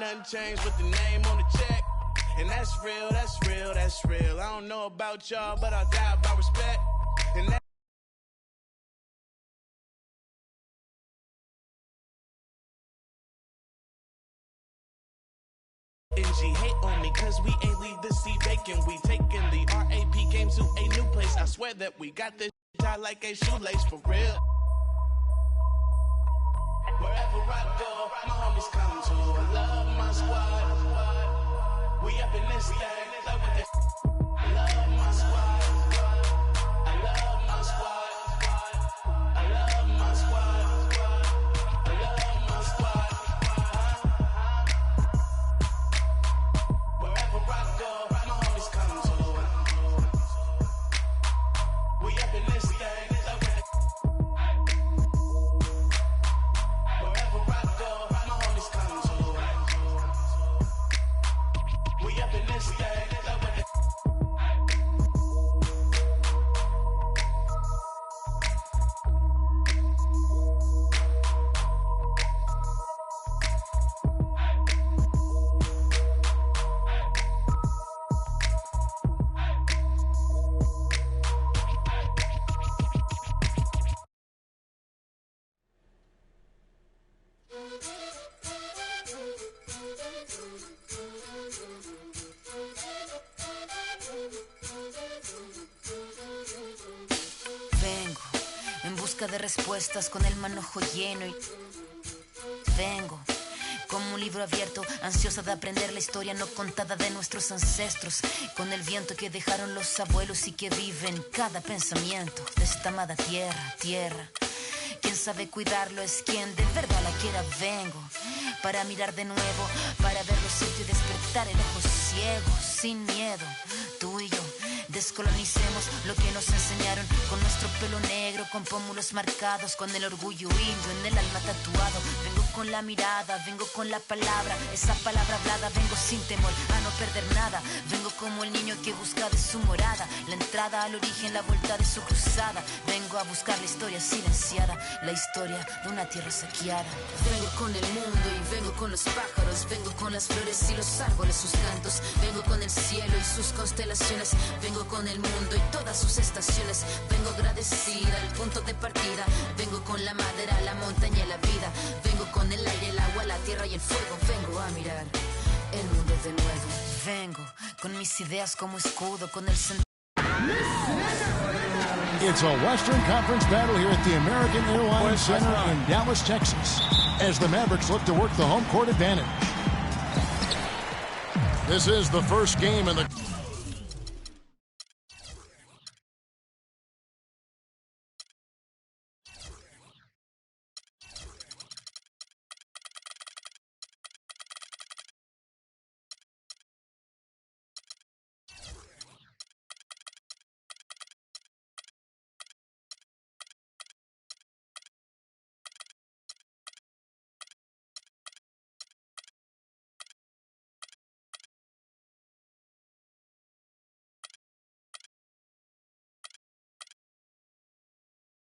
nothing changed with the name on the check. And that's real, that's real, that's real. I don't know about y'all, but I'll die about respect. And that NG hate on me cause we ain't leave the seat vacant. We taking the RAP game to a new place. I swear that we got this tied like a shoelace for real. Wherever I go, my homies come to. I love my squad. We up in this thing, love with it. I love my squad. I love my squad. I love my squad. I love my squad. Wherever I go, my homies come to. We up in this thing, love with it. Wherever I go, my homies come to. We up in this thing, love with it. Vengo en busca de respuestas con el manojo lleno y vengo como un libro abierto, ansiosa de aprender la historia no contada de nuestros ancestros, con el viento que dejaron los abuelos y que vive en cada pensamiento de esta amada tierra. Quien sabe cuidarlo es quien de verdad la quiera. Vengo para mirar de nuevo, para ver los sitios y despertar el ojo ciego, sin miedo. Tú y yo descolonicemos lo que nos enseñaron, con nuestro pelo negro, con pómulos marcados, con el orgullo indio en el alma tatuado. Vengo con la mirada, vengo con la palabra, esa palabra hablada. Vengo sin temor a no perder nada. Vengo como el niño que busca de su morada la entrada al origen, la vuelta de su cruzada. Vengo a buscar la historia silenciada, la historia de una tierra saqueada. Vengo con el mundo y vengo con los pájaros, vengo con las flores y los árboles, sus cantos. Vengo con el cielo y sus constelaciones, vengo con el mundo y todas sus estaciones. Vengo agradecida al punto de partida, vengo con la madera, la montaña y la vida. Vengo con el aire, el agua, la tierra y el fuego. Vengo a mirar el mundo de nuevo. Vengo con mis ideas como escudo, con el sentido. It's a Western Conference battle here at the American Airlines Center in Dallas, Texas, as the Mavericks look to work the home court advantage. This is the first game in the...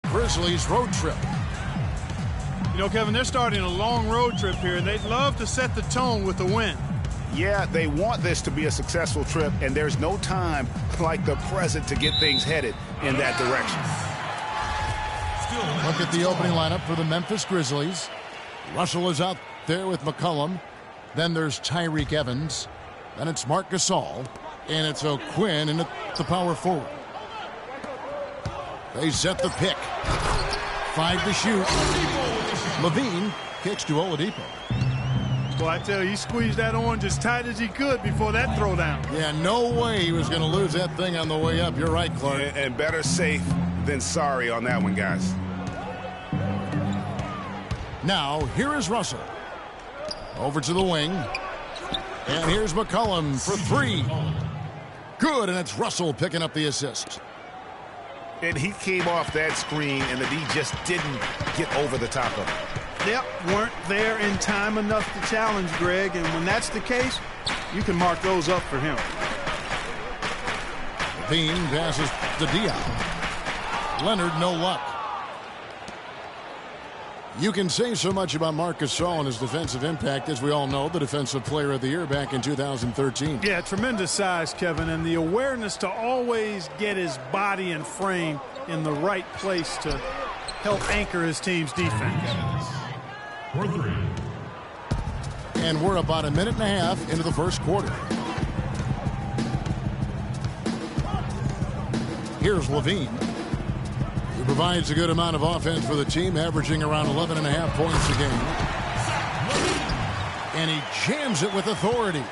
Grizzlies road trip. You know, Kevin, they're starting a long road trip here, and they'd love to set the tone with the win. Yeah, they want this to be a successful trip, and there's no time like the present to get things headed in that direction. Look at the opening lineup for the Memphis Grizzlies. Russell is out there with McCollum. Then there's Tyreek Evans. Then it's Marc Gasol. And it's O'Quinn in at the power forward. They set the pick. 5 to shoot. Levine kicks to Oladipo. Well, I tell you, he squeezed that orange as tight as he could before that throwdown. Yeah, no way he was going to lose that thing on the way up. You're right, Clark. And better safe than sorry on that one, guys. Now, here is Russell. Over to the wing. And here's McCollum for 3. Good, and it's Russell picking up the assist. And he came off that screen, and the D just didn't get over the top of it. Yep, weren't there in time enough to challenge Greg, and when that's the case, you can mark those up for him. Levine passes to Dion. Leonard, no luck. You can say so much about Marc Gasol and his defensive impact. As we all know, the Defensive Player of the Year back in 2013. Yeah, tremendous size, Kevin, and the awareness to always get his body and frame in the right place to help anchor his team's defense. And we're about a minute and a half into the first quarter. Here's Levine. He provides a good amount of offense for the team, averaging around 11.5 points a game. And he jams it with authority.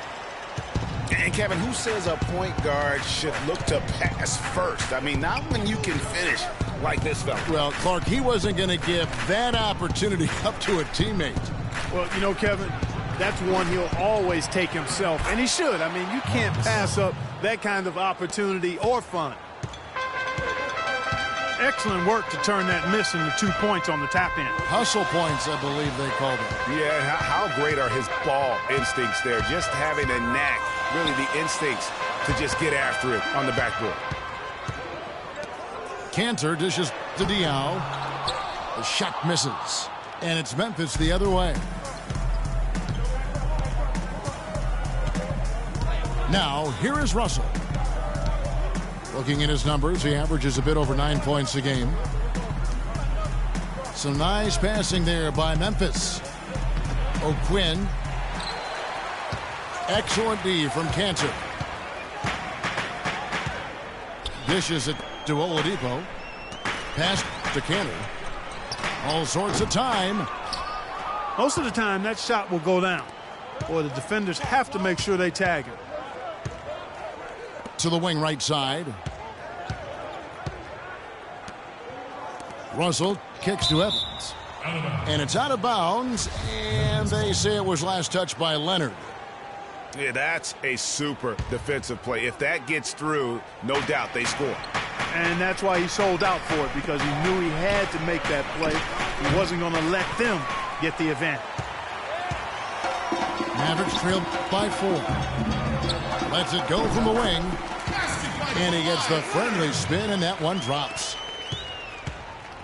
And Kevin, who says a point guard should look to pass first? I mean, not when you can finish like this fella. Well, Clark, he wasn't going to give that opportunity up to a teammate. Well, you know, Kevin, that's one he'll always take himself, and he should. I mean, you can't pass up that kind of opportunity or fun. Excellent work to turn that miss into 2 points on the tap in. Hustle points, I believe they called it. Yeah, how great are his ball instincts there? Just having a knack, really the instincts to just get after it on the backboard. Cantor dishes to Diaw. The shot misses. And it's Memphis the other way. Now, here is Russell. Looking at his numbers, he averages a bit over 9 points a game. Some nice passing there by Memphis. O'Quinn. Excellent D from Cantor. Dishes it to Oladipo. Pass to Cantor. All sorts of time. Most of the time, that shot will go down. Boy, the defenders have to make sure they tag him. To the wing right side. Russell kicks to Evans. And it's out of bounds, and they say it was last touched by Leonard. Yeah, that's a super defensive play. If that gets through, no doubt they score. And that's why he sold out for it, because he knew he had to make that play. He wasn't going to let them get the advantage. Mavericks trailed by 4. Lets it go from the wing. And he gets the friendly spin, and that one drops.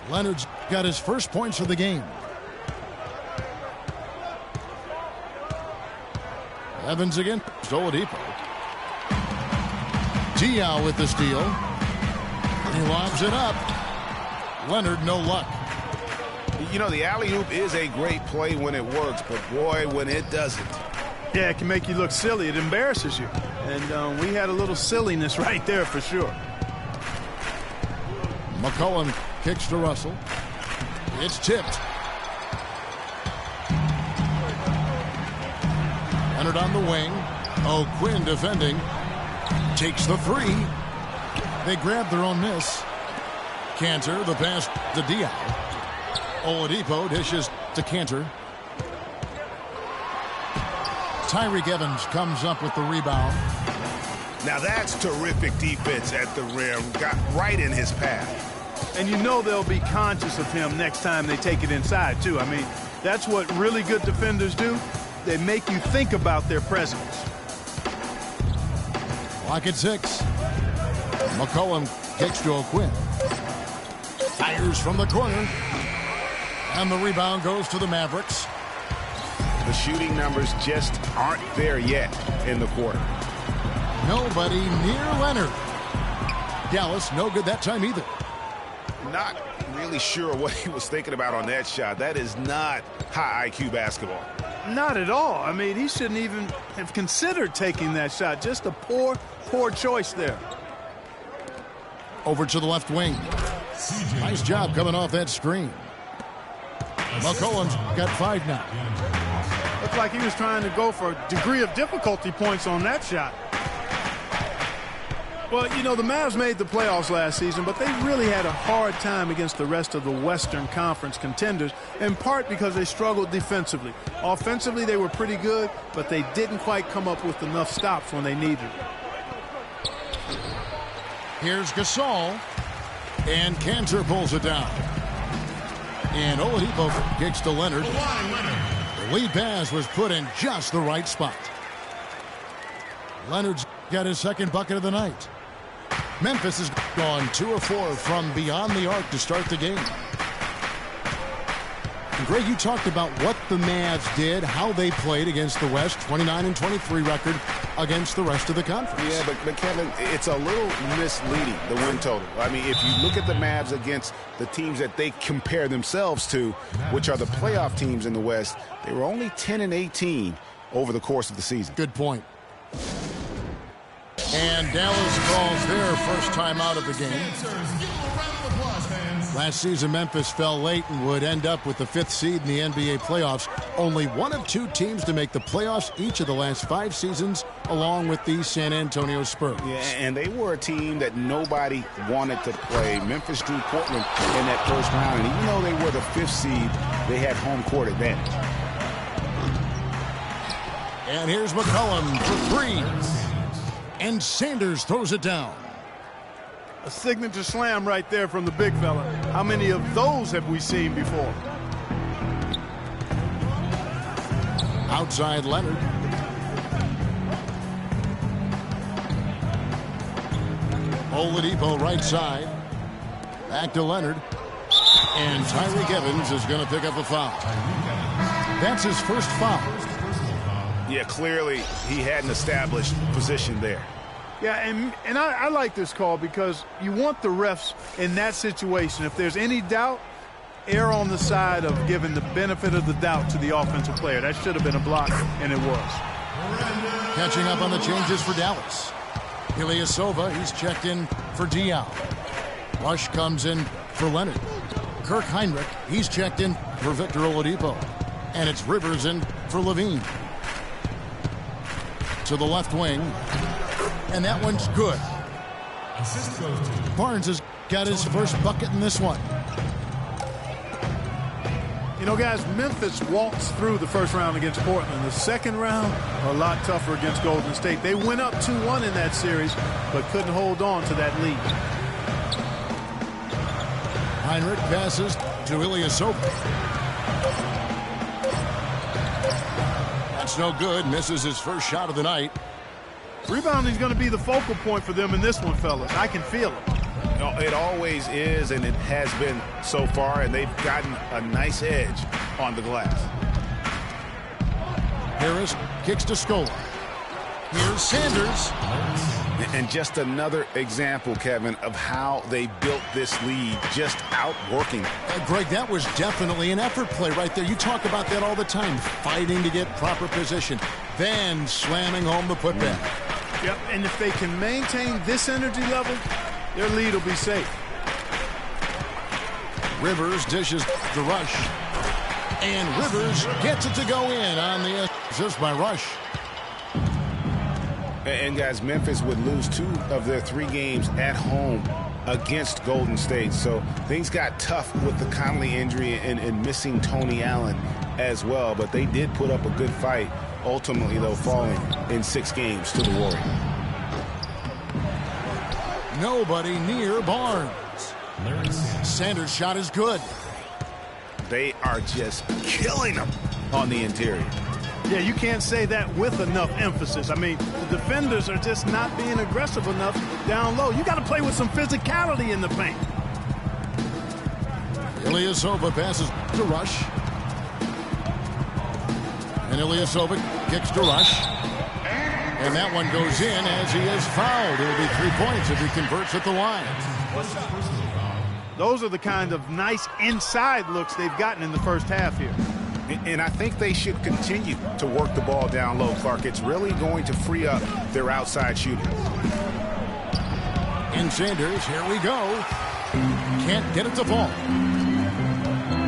Leonard's got his first points of the game. Evans again. Oladipo. Diaw with the steal. He lobs it up. Leonard, no luck. You know, the alley-oop is a great play when it works, but boy, when it doesn't. Yeah, it can make you look silly. It embarrasses you. And we had a little silliness right there for sure. McCollum kicks to Russell. It's tipped. Leonard on the wing. O'Quinn defending. Takes the three. They grab their own miss. Cantor, the pass to Diaw. Oladipo dishes to Cantor. Tyreke Evans comes up with the rebound. Now that's terrific defense at the rim. Got right in his path. And you know they'll be conscious of him next time they take it inside, too. I mean, that's what really good defenders do. They make you think about their presence. Clock at 6. McCollum kicks to O'Quinn. Fires from the corner. And the rebound goes to the Mavericks. The shooting numbers just aren't there yet in the quarter. Nobody near Leonard. Dallas, no good that time either. Not really sure what he was thinking about on that shot. That is not high IQ basketball. Not at all. I mean, he shouldn't even have considered taking that shot. Just a poor, poor choice there. Over to the left wing. Nice job coming off that screen. McCollum's got 5 now. Looks like he was trying to go for a degree of difficulty points on that shot. Well, you know, the Mavs made the playoffs last season, but they really had a hard time against the rest of the Western Conference contenders, in part because they struggled defensively. Offensively, they were pretty good, but they didn't quite come up with enough stops when they needed it. Here's Gasol, and Cantor pulls it down. And Oladipo kicks to Leonard. The lead pass was put in just the right spot. Leonard's got his second bucket of the night. Memphis has gone 2 of 4 from beyond the arc to start the game. Greg, you talked about what the Mavs did, how they played against the West, 29-23 record against the rest of the conference. Yeah, but Kevin, it's a little misleading, the win total. I mean, if you look at the Mavs against the teams that they compare themselves to, which are the playoff teams in the West, they were only 10-18 over the course of the season. Good point. And Dallas calls their first time out of the game. Last season, Memphis fell late and would end up with the 5th seed in the NBA playoffs. Only one of 2 teams to make the playoffs each of the last 5 seasons, along with the San Antonio Spurs. Yeah, and they were a team that nobody wanted to play. Memphis drew Portland in that first round, and even though they were the 5th seed, they had home court advantage. And here's McCollum for 3. And Sanders throws it down. A signature slam right there from the big fella. How many of those have we seen before? Outside Leonard. Oladipo right side. Back to Leonard. And Tyreek Evans is going to pick up a foul. That's his first foul. Yeah, clearly he had an established position there. Yeah, and I like this call because you want the refs in that situation. If there's any doubt, err on the side of giving the benefit of the doubt to the offensive player. That should have been a block, and it was. Catching up on the changes for Dallas. Ilyasova, he's checked in for Diaw. Rush comes in for Leonard. Kirk Heinrich, he's checked in for Victor Oladipo. And it's Rivers in for Levine. To the left wing. And that one's good. Barnes has got his first bucket in this one. You know, guys, Memphis walks through the first round against Portland. The second round, a lot tougher against Golden State. They went up 2-1 in that series, but couldn't hold on to that lead. Heinrich passes to Ilyasova. That's no good. Misses his first shot of the night. Rebounding is going to be the focal point for them in this one, fellas. I can feel it. It always is, and it has been so far, and they've gotten a nice edge on the glass. Harris kicks to Scola. Here's Sanders. And just another example, Kevin, of how they built this lead, just outworking. Greg, that was definitely an effort play right there. You talk about that all the time, fighting to get proper position, then slamming home the putback. Yep, and if they can maintain this energy level, their lead will be safe. Rivers dishes to Rush. And Rivers gets it to go in on the assist by Rush. And, guys, Memphis would lose 2 of their 3 games at home against Golden State. So things got tough with the Conley injury and missing Tony Allen as well. But they did put up a good fight, ultimately, though, falling in 6 games to the Warriors. Nobody near Barnes. Sanders' shot is good. They are just killing them on the interior. Yeah, you can't say that with enough emphasis. I mean, the defenders are just not being aggressive enough down low. You got to play with some physicality in the paint. Ilyasova passes to Rush. And Ilyasova kicks to Rush. And that one goes in as he is fouled. It'll be 3 points if he converts at the line. Those are the kind of nice inside looks they've gotten in the first half here. And I think they should continue to work the ball down low, Clark. It's really going to free up their outside shooting. In Sanders, here we go. Can't get it to fall.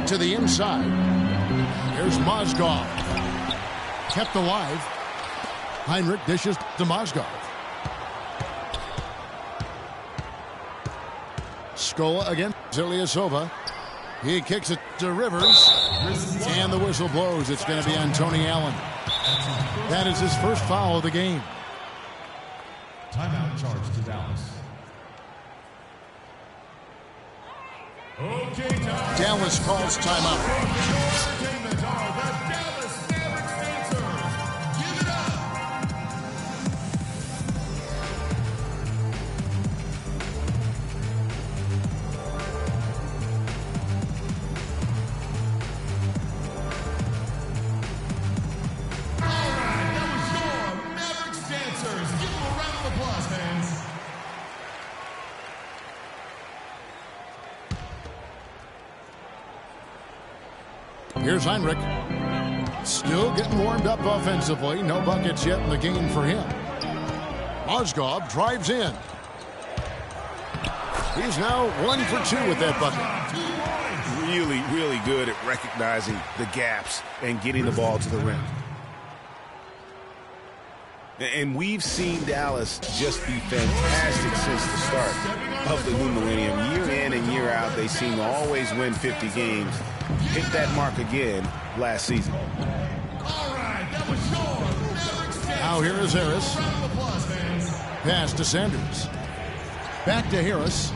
To the inside. Here's Mozgov. Kept alive. Heinrich dishes to Mozgov. Scola against Ilyasova. He kicks it to Rivers. And the whistle blows. It's going to be on Tony Allen. That is his first foul of the game. Timeout charge to Dallas. Dallas calls timeout. Here's Heinrich. Still getting warmed up offensively. No buckets yet in the game for him. Mozgov drives in. He's now 1 for 2 with that bucket. Really, really good at recognizing the gaps and getting the ball to the rim. And we've seen Dallas just be fantastic since the start of the new millennium. Year in and year out, they seem to always win 50 games. Hit that mark again last season. Now here is Harris. Pass to Sanders. Back to Harris.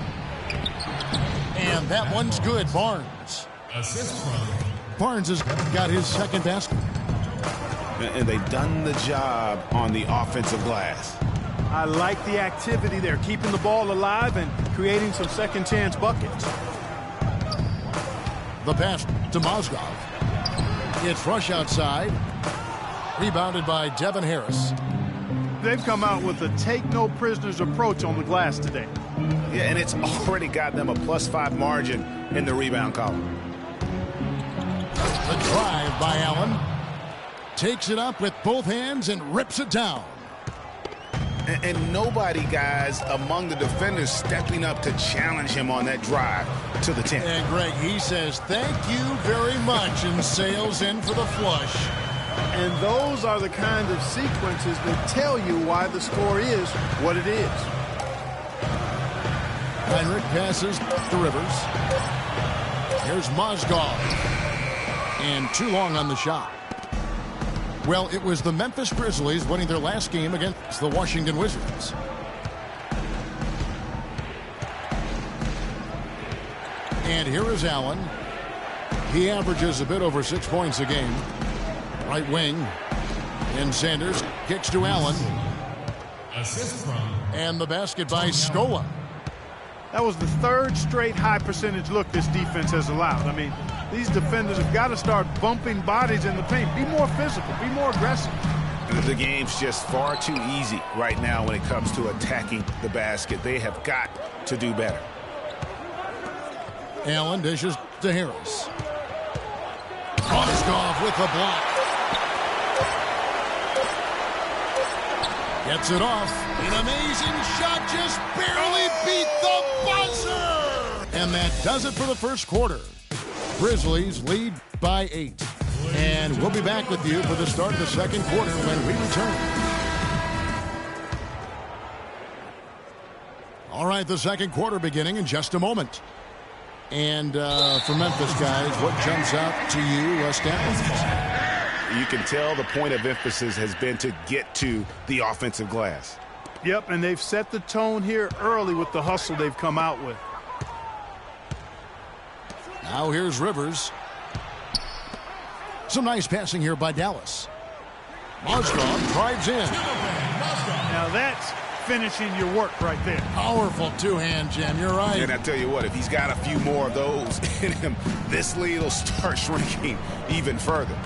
And that one's good. Barnes. Barnes has got his second basket. And they've done the job on the offensive glass. I like the activity there, keeping the ball alive and creating some second chance buckets. The pass to Mozgov. It's Rush outside. Rebounded by Devin Harris. They've come out with a take-no-prisoners approach on the glass today. Yeah, and it's already got them a +5 margin in the rebound column. The drive by Allen. Takes it up with both hands and rips it down. And nobody, guys, among the defenders stepping up to challenge him on that drive to the 10. And Greg, he says, thank you very much, and sails in for the flush. And those are the kind of sequences that tell you why the score is what it is. Heinrich passes to Rivers. Here's Mozgov. And too long on the shot. Well, it was the Memphis Grizzlies winning their last game against the Washington Wizards. And here is Allen. He averages a bit over 6 points a game. Right wing. And Sanders kicks to Allen. And the basket by Scola. That was the third straight high percentage look this defense has allowed. I mean, these defenders have got to start bumping bodies in the paint. Be more physical. Be more aggressive. The game's just far too easy right now when it comes to attacking the basket. They have got to do better. Allen dishes to Harris. Mozgov with the block. Gets it off. An amazing shot, just barely beat the buzzer. And that does it for the first quarter. Grizzlies lead by 8. And we'll be back with you for the start of the second quarter when we return. All right, the second quarter beginning in just a moment. And for Memphis, guys, what jumps out to you, Stanley? You can tell the point of emphasis has been to get to the offensive glass. Yep, and they've set the tone here early with the hustle they've come out with. Now here's Rivers. Some nice passing here by Dallas. Mozgov drives in. Now that's finishing your work right there. Powerful two-hand jam, you're right. And I tell you what, if he's got a few more of those in him, this lead will start shrinking even further.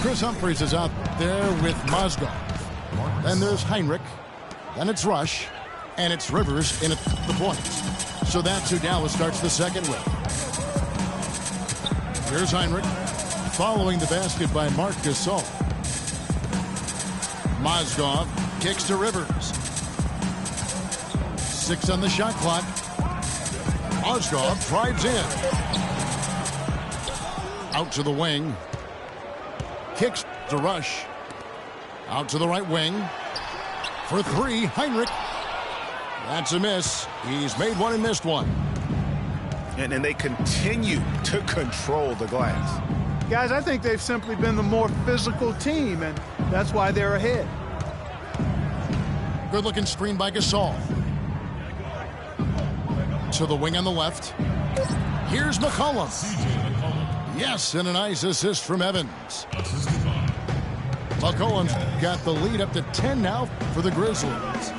Chris Humphries is out there with Mozgov. Then there's Heinrich. Then it's Rush. And it's Rivers in at the point. So that's who Dallas starts the second with. Here's Heinrich. Following the basket by Marc Gasol. Mozgov kicks to Rivers. 6 on the shot clock. Mozgov drives in. Out to the wing. Kicks to Rush. Out to the right wing. For 3, Heinrich. That's a miss. He's made one and missed one. And they continue to control the glass. Guys, I think they've simply been the more physical team, and that's why they're ahead. Good-looking screen by Gasol. To the wing on the left. Here's McCollum. Yes, and a nice assist from Evans. McCollum's got the lead up to 10 now for the Grizzlies.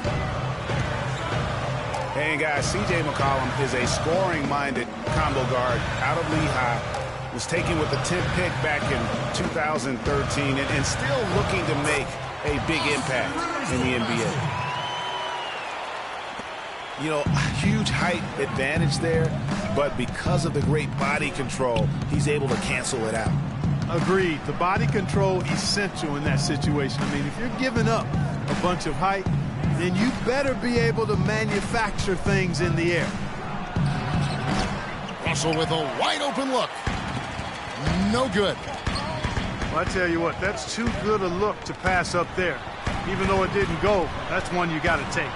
Hey, guys, C.J. McCollum is a scoring-minded combo guard out of Lehigh. Was taken with the 10th pick back in 2013 and still looking to make a big impact in the NBA. You know, huge height advantage there, but because of the great body control, he's able to cancel it out. Agreed. The body control essential in that situation. I mean, if you're giving up a bunch of height, then you better be able to manufacture things in the air. Russell with a wide open look. No good. Well, I tell you what, that's too good a look to pass up there. Even though it didn't go, that's one you got to take.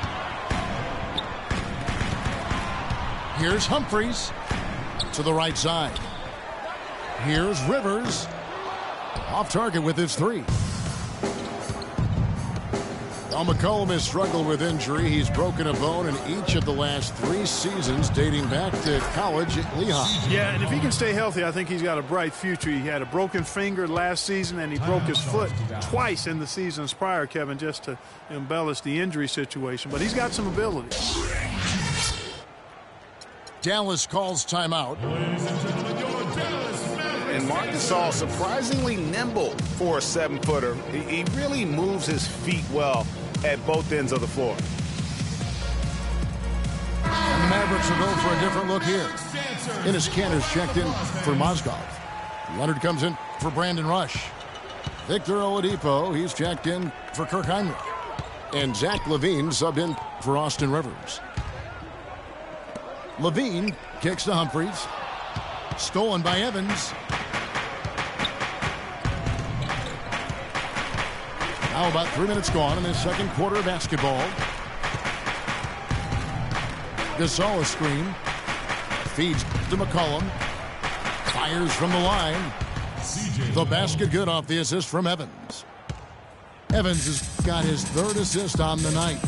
Here's Humphries to the right side. Here's Rivers. Off target with his three. Now McCollum has struggled with injury. He's broken a bone in each of the last 3 seasons dating back to college at Lehigh. Yeah, and if he can stay healthy, I think he's got a bright future. He had a broken finger last season, and he broke his foot twice in the seasons prior, Kevin, just to embellish the injury situation. But he's got some ability. Dallas calls timeout. And Marc Gasol, surprisingly nimble for a 7-footer. He really moves his feet well at both ends of the floor. And the Mavericks will go for a different look here. Enes Kanter's checked in for Mozgov. Leonard comes in for Brandon Rush. Victor Oladipo, he's checked in for Kirk Heinrich. And Zach LaVine subbed in for Austin Rivers. LaVine kicks to Humphries. Stolen by Evans. Now about 3 minutes gone in this second quarter of basketball. Gasol a screen. Feeds to McCollum. Fires from the line. The basket good off the assist from Evans. Evans has got his 3rd assist on the night.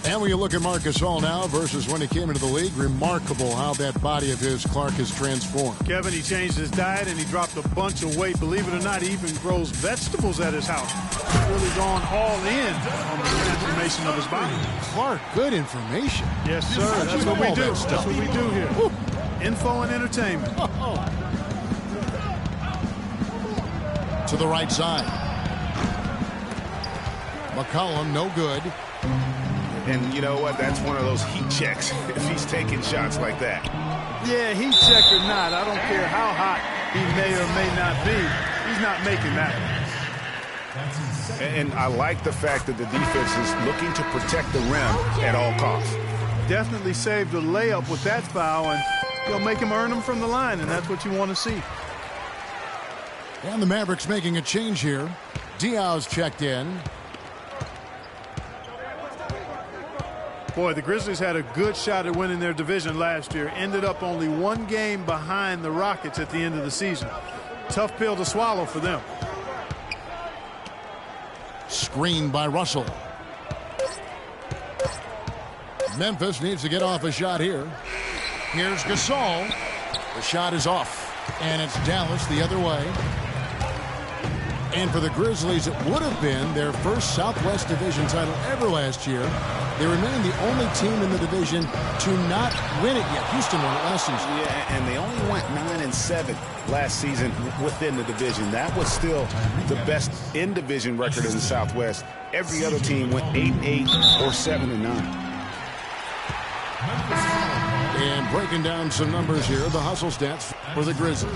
And when you look at Marc Gasol now versus when he came into the league, remarkable how that body of his, Clark, has transformed. Kevin, he changed his diet and he dropped a bunch of weight. Believe it or not, he even grows vegetables at his house. He's really gone all in on the transformation of his body. Clark, good information. Yes, sir. That's what we do. That's what we do here. Woo. Info and entertainment. To the right side. McCollum, no good. And you know what? That's one of those heat checks if he's taking shots like that. Yeah, heat check or not, I don't care how hot he may or may not be. He's not making that. And I like the fact that the defense is looking to protect the rim at all costs. Definitely saved a layup with that foul, and he'll make him earn them from the line, and that's what you want to see. And the Mavericks making a change here. Diaz checked in. Boy, the Grizzlies had a good shot at winning their division last year. Ended up only 1 game behind the Rockets at the end of the season. Tough pill to swallow for them. Screened by Russell. Memphis needs to get off a shot here. Here's Gasol. The shot is off. And it's Dallas the other way. And for the Grizzlies, it would have been their first Southwest Division title ever last year. They remain the only team in the division to not win it yet. Houston won it last season. Yeah, and they only went 9-7 last season within the division. That was still the best in-division record in the Southwest. Every other team went 8-8 or 7-9. And breaking down some numbers here, the hustle stats for the Grizzlies.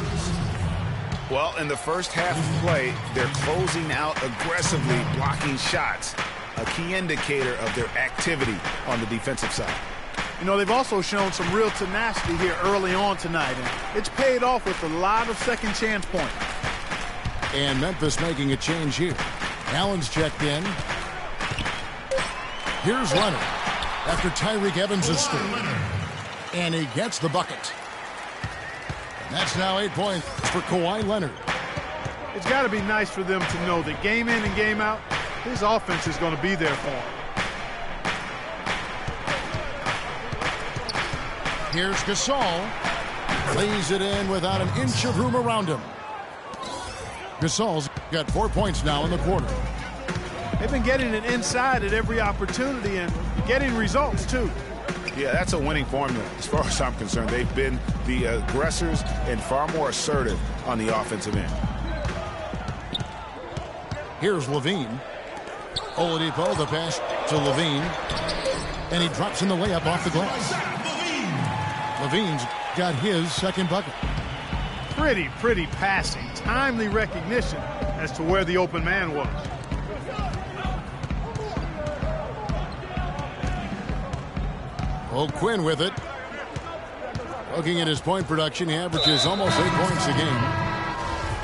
Well, in the first half of play, they're closing out aggressively, blocking shots, a key indicator of their activity on the defensive side. You know, they've also shown some real tenacity here early on tonight, and it's paid off with a lot of second chance points. And Memphis making a change here. Allen's checked in. Here's Leonard after Tyreek Evans is scored. And he gets the bucket. That's now 8 points for Kawhi Leonard. It's got to be nice for them to know that game in and game out, his offense is going to be there for him. Here's Gasol. Lays it in without an inch of room around him. Gasol's got 4 points now in the quarter. They've been getting it inside at every opportunity and getting results, too. Yeah, that's a winning formula as far as I'm concerned. They've been the aggressors and far more assertive on the offensive end. Here's LaVine. Oladipo, the pass to Levine. And he drops in the layup off the glass. Levine's got his second bucket. Pretty passing. Timely recognition as to where the open man was. Quinn with it. Looking at his point production, he averages almost 8 points a game.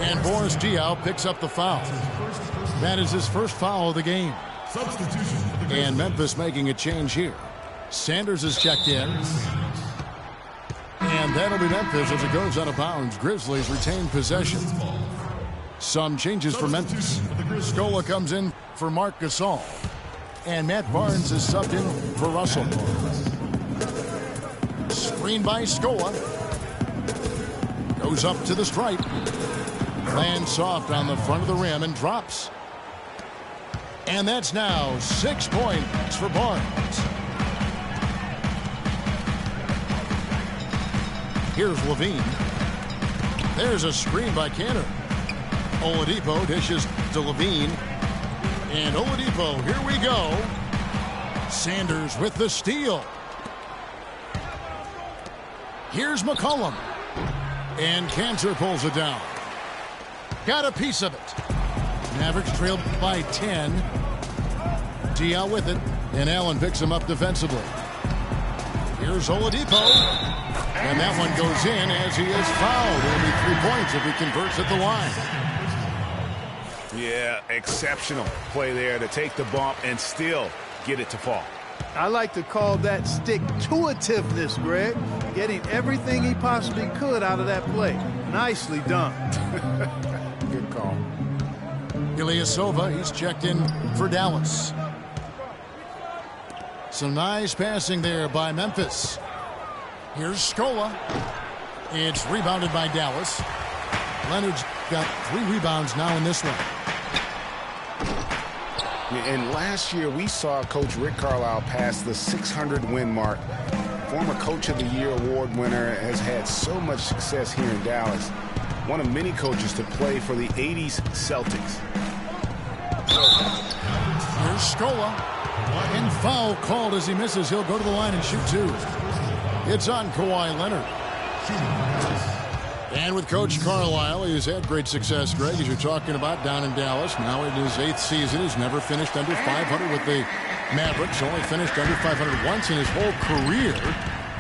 And Boris Diaw picks up the foul. That is his first foul of the game. And Memphis making a change here. Sanders is checked in. And that'll be Memphis as it goes out of bounds. Grizzlies retain possession. Some changes for Memphis. Scola comes in for Marc Gasol. And Matt Barnes is subbed in for Russell. Screen by Scola. Goes up to the stripe. Lands soft on the front of the rim and drops. And that's now 6 points for Barnes. Here's Levine. There's a screen by Cantor. Oladipo dishes to Levine. And Oladipo, here we go. Sanders with the steal. Here's McCollum. And Cantor pulls it down. Got a piece of it. Mavericks trailed by 10. Diaw with it. And Allen picks him up defensively. Here's Oladipo. And that one goes in as he is fouled. It'll be 3 points if he converts at the line. Yeah, exceptional play there to take the bump and still get it to fall. I like to call that stick-to-itiveness, Greg. Getting everything he possibly could out of that play. Nicely done. Good call. Ilyasova, he's checked in for Dallas. Some nice passing there by Memphis. Here's Scola. It's rebounded by Dallas. Leonard's got 3 rebounds now in this one. And last year we saw Coach Rick Carlisle pass the 600-win mark. Former Coach of the Year award winner, has had so much success here in Dallas. One of many coaches to play for the 80s Celtics. Here's Scola. And foul called as he misses. He'll go to the line and shoot 2. It's on Kawhi Leonard. And with Coach Carlisle, he's had great success, Greg, as you're talking about down in Dallas. Now in his 8th season, he's never finished under 500 with the Mavericks. Only finished under 500 once in his whole career.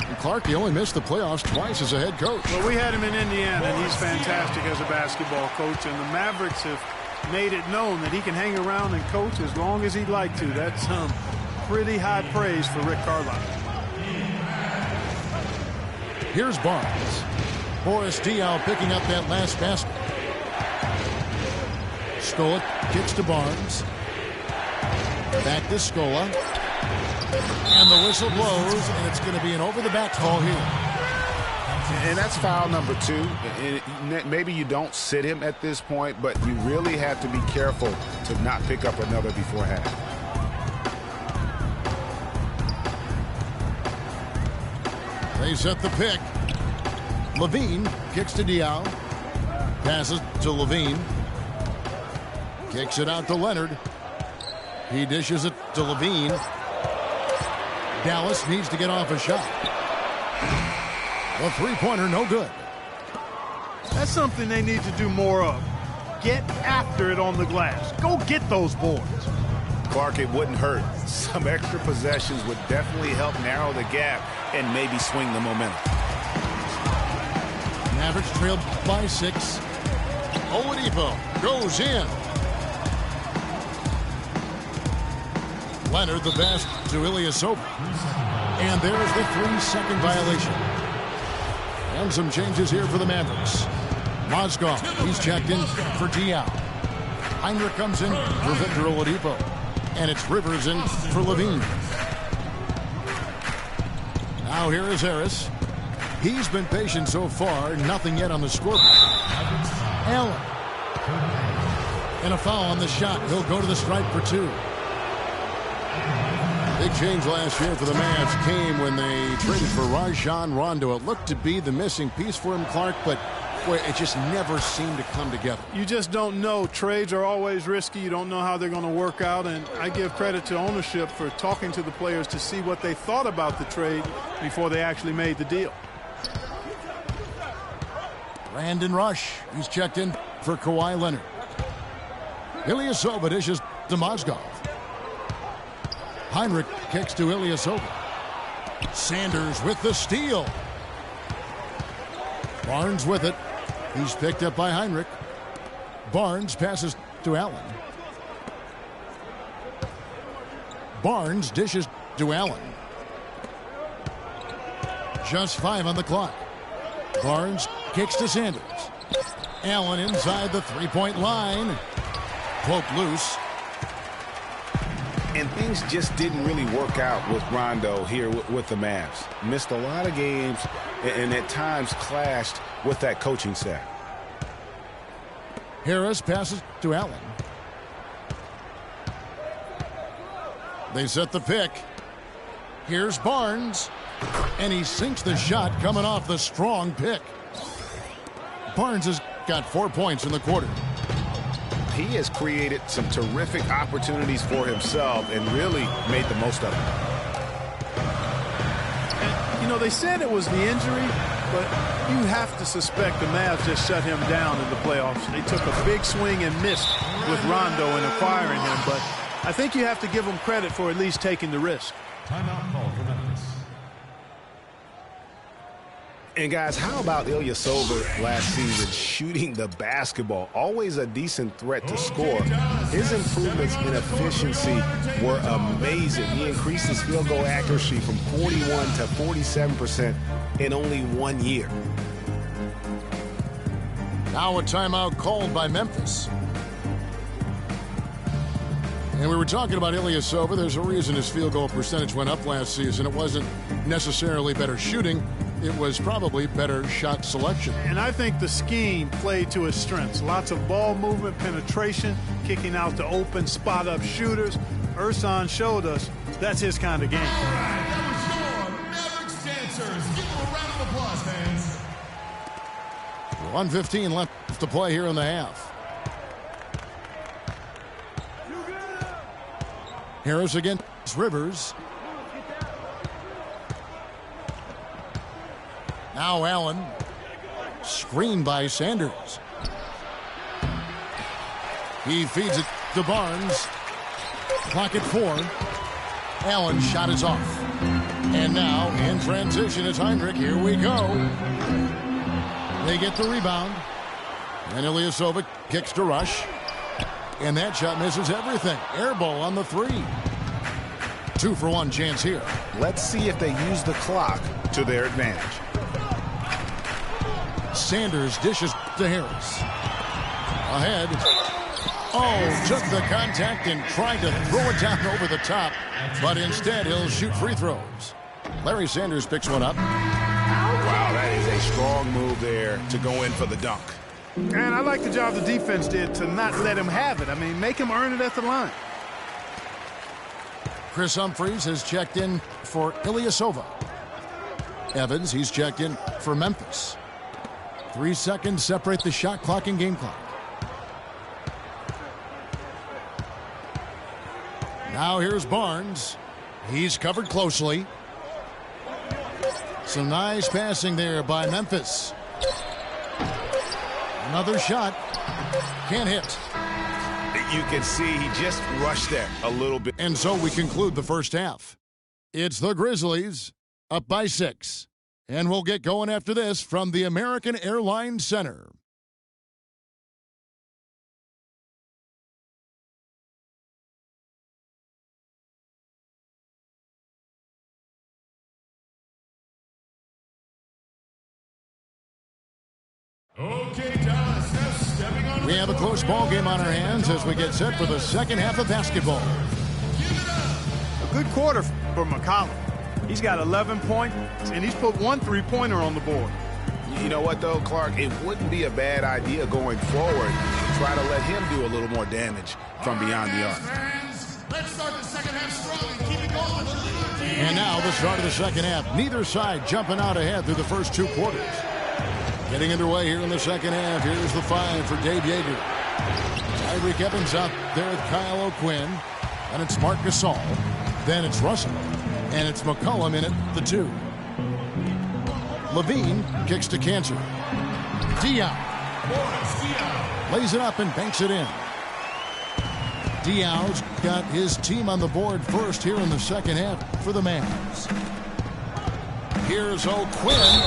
And Clark, he only missed the playoffs twice as a head coach. Well, we had him in Indiana, and he's fantastic as a basketball coach. And the Mavericks have made it known that he can hang around and coach as long as he'd like to. That's pretty high praise for Rick Carlisle. Here's Barnes. Boris Diaw picking up that last basket. Scola kicks to Barnes. Back to Scola. And the whistle blows, and it's going to be an over-the-back call here. And that's foul number 2. And maybe you don't sit him at this point, but you really have to be careful to not pick up another before half. They set the pick. Levine kicks to Diaw. Passes to Levine. Kicks it out to Leonard. He dishes it to Levine. Dallas needs to get off a shot. A three-pointer, no good. That's something they need to do more of. Get after it on the glass. Go get those boards. Clark, it wouldn't hurt. Some extra possessions would definitely help narrow the gap and maybe swing the momentum. Mavericks trailed by 6. Oladipo goes in. Leonard the pass to Ilyasova. And there's the 3-second violation. And some changes here for the Mavericks. Mozgov, he's checked in for Diaw. Heinrich comes in for Victor Oladipo. And it's Rivers in for Levine. Now here is Harris. He's been patient so far. Nothing yet on the scoreboard. Allen. And a foul on the shot. He'll go to the stripe for 2. Big change last year for the Mavs came when they traded for Rajon Rondo. It looked to be the missing piece for him, Clark, but Boy, it just never seemed to come together. You just don't know. Trades are always risky. You don't know how they're going to work out. And I give credit to ownership for talking to the players to see what they thought about the trade before they actually made the deal. Brandon Rush. He's checked in for Kawhi Leonard. Ilyasova dishes to Mozgov. Heinrich kicks to Ilyasova. Sanders with the steal. Barnes with it. He's picked up by Heinrich. Barnes passes to Allen. Barnes dishes to Allen. Just 5 on the clock. Barnes kicks to Sanders. Allen inside the three-point line. Poked loose. And things just didn't really work out with Rondo here with the Mavs. Missed a lot of games and at times clashed with that coaching staff. Harris passes to Allen. They set the pick. Here's Barnes. And he sinks the shot coming off the strong pick. Barnes has got 4 points in the quarter. He has created some terrific opportunities for himself and really made the most of it. And, you know, they said it was the injury, but you have to suspect the Mavs just shut him down in the playoffs. They took a big swing and missed with Rondo in acquiring him, but I think you have to give them credit for at least taking the risk. Timeout call for Memphis. And guys, how about Ilyasova last season shooting the basketball? Always a decent threat to score. His improvements in efficiency were amazing. He increased his field goal accuracy from 41 to 47% in only 1 year. Now a timeout called by Memphis. And we were talking about Ilyasova. There's a reason his field goal percentage went up last season. It wasn't necessarily better shooting. It was probably better shot selection. And I think the scheme played to his strengths. Lots of ball movement, penetration, kicking out to open spot-up shooters. Ersan showed us that's his kind of game. All right, that was your Mavericks dancers. Give them a round of applause, fans. 1:15 left to play here in the half. Harris against Rivers. Now Allen. Screened by Sanders. He feeds it to Barnes. Clock at 4. Allen's shot is off. And now in transition it's Heinrich. Here we go. They get the rebound. And Ilyasova kicks to Rush. And that shot misses everything. Air ball on the 3. 2-for-1 chance here. Let's see if they use the clock to their advantage. Sanders dishes to Harris. Ahead. Oh, took the contact and tried to throw it down over the top. But instead, he'll shoot free throws. Larry Sanders picks one up. Wow, that is a strong move there to go in for the dunk. And I like the job the defense did to not let him have it. I mean, make him earn it at the line. Chris Humphries has checked in for Ilyasova. Evans, he's checked in for Memphis. 3 seconds separate the shot clock and game clock. Now here's Barnes. He's covered closely. Some nice passing there by Memphis. Another shot. Can't hit. You can see he just rushed that a little bit. And so we conclude the first half. It's the Grizzlies up by 6. And we'll get going after this from the American Airlines Center. Okay, Dallas, now stepping on. We have a close ball game on our hands as we get set for the second half of basketball. A good quarter for McCollum. He's got 11 points, and he's put 1 3-pointer on the board. You know what, though, Clark? It wouldn't be a bad idea going forward to try to let him do a little more damage from beyond the arc. Fans, let's start the second half strong and keep it going for the other team. And now the start of the second half. Neither side jumping out ahead through the first 2 quarters. Getting underway here in the second half. Here's the 5 for Dave Yeager. Tyreek Evans out there with Kyle O'Quinn. And it's Marc Gasol. Then it's Russell. And it's McCollum in at the 2. Levine kicks to Cancer. Diaw lays it up and banks it in. Diaw's got his team on the board first here in the second half for the Mavs. Here's O'Quinn.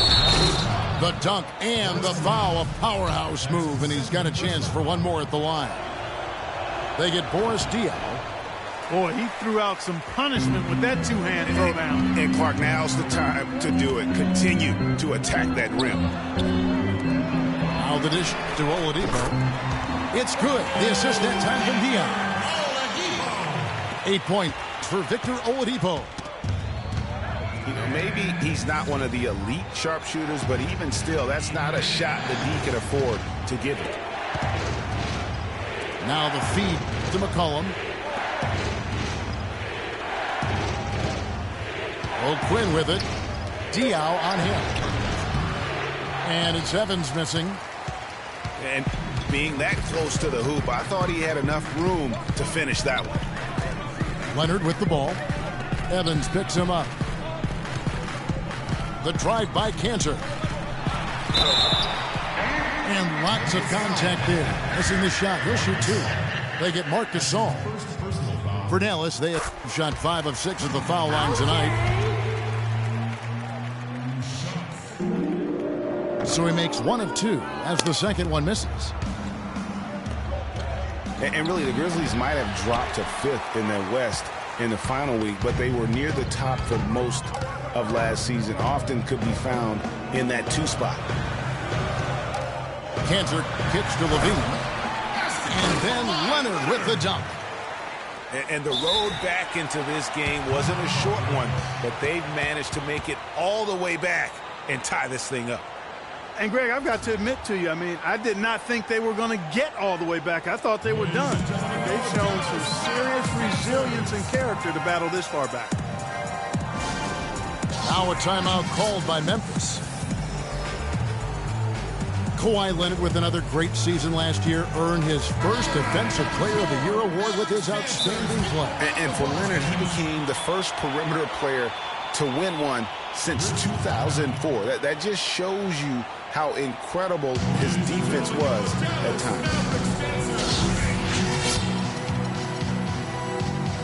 The dunk and the foul, a powerhouse move, and he's got a chance for one more at the line. They get Boris Diaw. Boy, he threw out some punishment with that two-hand throwdown. And Clark, now's the time to do it. Continue to attack that rim. Now the dish to Oladipo. It's good. The assist that time from Diaw. 8 points for Victor Oladipo. You know, maybe he's not one of the elite sharpshooters, but even still, that's not a shot that he can afford to give it. Now the feed to McCollum. O'Quinn with it. Diaw on him. And it's Evans missing. And being that close to the hoop, I thought he had enough room to finish that one. Leonard with the ball. Evans picks him up. The drive by Cantor. And lots of contact there. Missing the shot. He'll shoot 2. They get Marc Gasol. For Dallas, they have shot 5 of 6 at the foul line tonight. So he makes 1 of 2 as the second one misses. And really, the Grizzlies might have dropped to 5th in the West in the final week, but they were near the top for most of last season. Often could be found in that 2 spot. Cantor kicks to Levine. And then Leonard with the dunk. And the road back into this game wasn't a short one, but they've managed to make it all the way back and tie this thing up. And, Greg, I've got to admit to you, I mean, I did not think they were going to get all the way back. I thought they were done. They've shown some serious resilience and character to battle this far back. Now a timeout called by Memphis. Kawhi Leonard, with another great season last year, earned his first Defensive Player of the Year award with his outstanding play. And for Leonard, he became the first perimeter player to win one since 2004. That just shows you how incredible his defense was at times.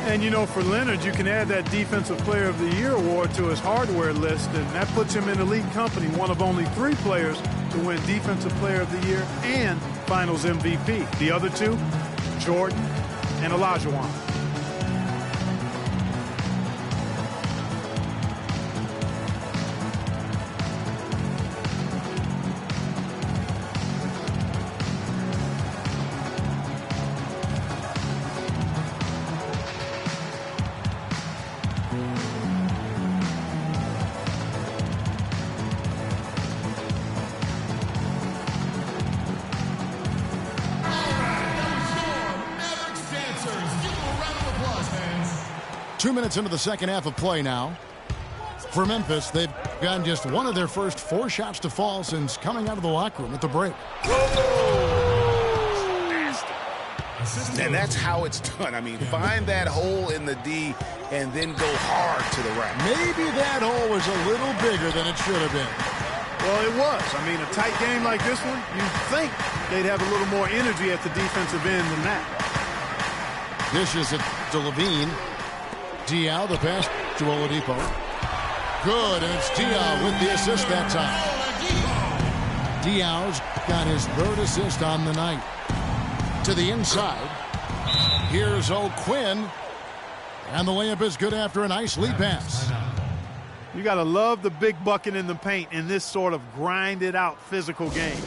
And, you know, for Leonard, you can add that Defensive Player of the Year award to his hardware list, and that puts him in elite company, one of only 3 players to win Defensive Player of the Year and Finals MVP. The other 2, Jordan and Olajuwon. Minutes into the second half of play now. For Memphis, they've gotten just one of their first 4 shots to fall since coming out of the locker room at the break. And that's how it's done. I mean, find that hole in the D and then go hard to the rack. Maybe that hole was a little bigger than it should have been. Well, it was. I mean, a tight game like this one, you'd think they'd have a little more energy at the defensive end than that. Dishes it to Levine. Diaw, the pass to Oladipo. Good, and it's Diaw with the assist that time. Diaw's got his 3rd assist on the night. To the inside. Here's O'Quinn. And the layup is good after a nice lead pass. You got to love the big bucket in the paint in this sort of grinded-out physical game.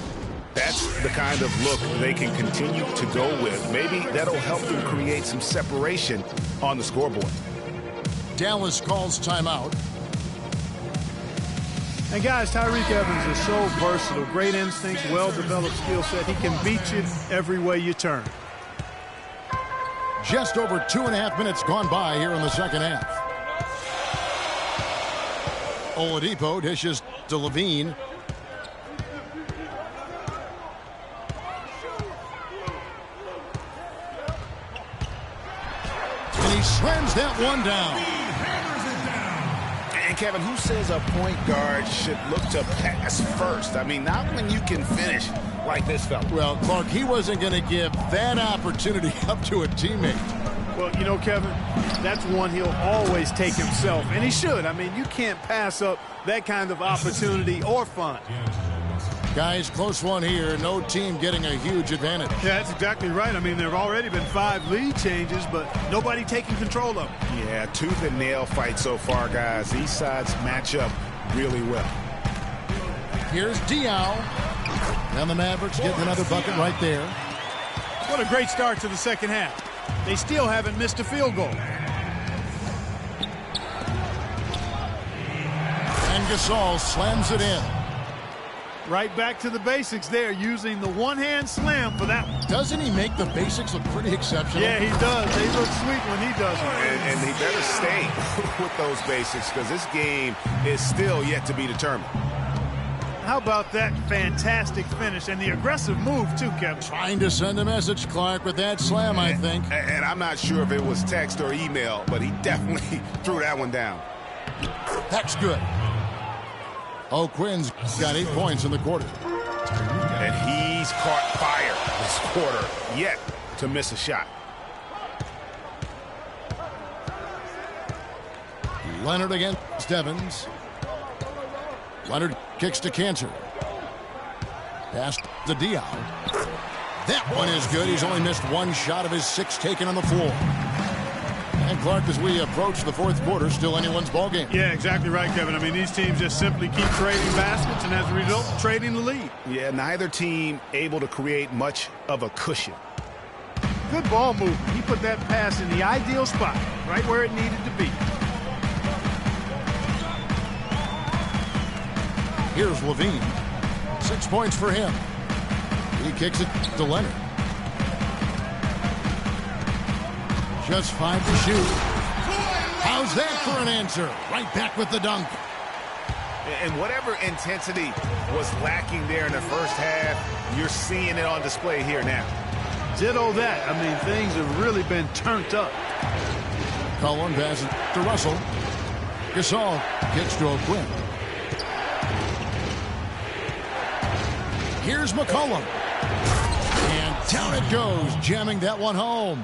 That's the kind of look they can continue to go with. Maybe that'll help them create some separation on the scoreboard. Dallas calls timeout. And guys, Tyreek Evans is so versatile. Great instincts, well-developed skill set. He can beat you every way you turn. Just over 2.5 minutes gone by here in the second half. Oladipo dishes to Levine. And he slams that one down. And Kevin, who says a point guard should look to pass first? I mean, not when you can finish like this fella. Well, Clark, he wasn't going to give that opportunity up to a teammate. Well, you know, Kevin, that's one he'll always take himself, and he should. I mean, you can't pass up that kind of opportunity or fun. Guys, close one here. No team getting a huge advantage. Yeah, that's exactly right. I mean, there have already been 5 lead changes, but nobody taking control of them. Yeah, tooth and nail fight so far, guys. These sides match up really well. Here's Diaw. And the Mavericks getting another bucket right there. What a great start to the second half. They still haven't missed a field goal. And Gasol slams it in. Right back to the basics there, using the one-hand slam for that one. Doesn't he make the basics look pretty exceptional? Yeah, he does. They look sweet when he does it. And he better stay with those basics because this game is still yet to be determined. How about that fantastic finish and the aggressive move, too, Kevin? Trying to send a message, Clark, with that slam, I think. And I'm not sure if it was text or email, but he definitely threw that one down. That's good. Quinn's got 8 points in the quarter. And he's caught fire this quarter, yet to miss a shot. Leonard against Evans. Leonard kicks to Cantor. Pass to Diaw. That one is good. He's only missed 1 shot of his 6 taken on the floor. And Clark, as we approach the fourth quarter, still anyone's ballgame. Yeah, exactly right, Kevin. I mean, these teams just simply keep trading baskets, and as a result, trading the lead. Yeah, neither team able to create much of a cushion. Good ball movement. He put that pass in the ideal spot, right where it needed to be. Here's Levine. 6 points for him. He kicks it to Leonard. Just 5 to shoot. How's that for an answer? Right back with the dunk. And whatever intensity was lacking there in the first half, you're seeing it on display here now. Ditto that. I mean, things have really been turned up. Cullen passes to Russell. Gasol kicks to O'Quinn. Here's McCollum. And down it goes, jamming that one home.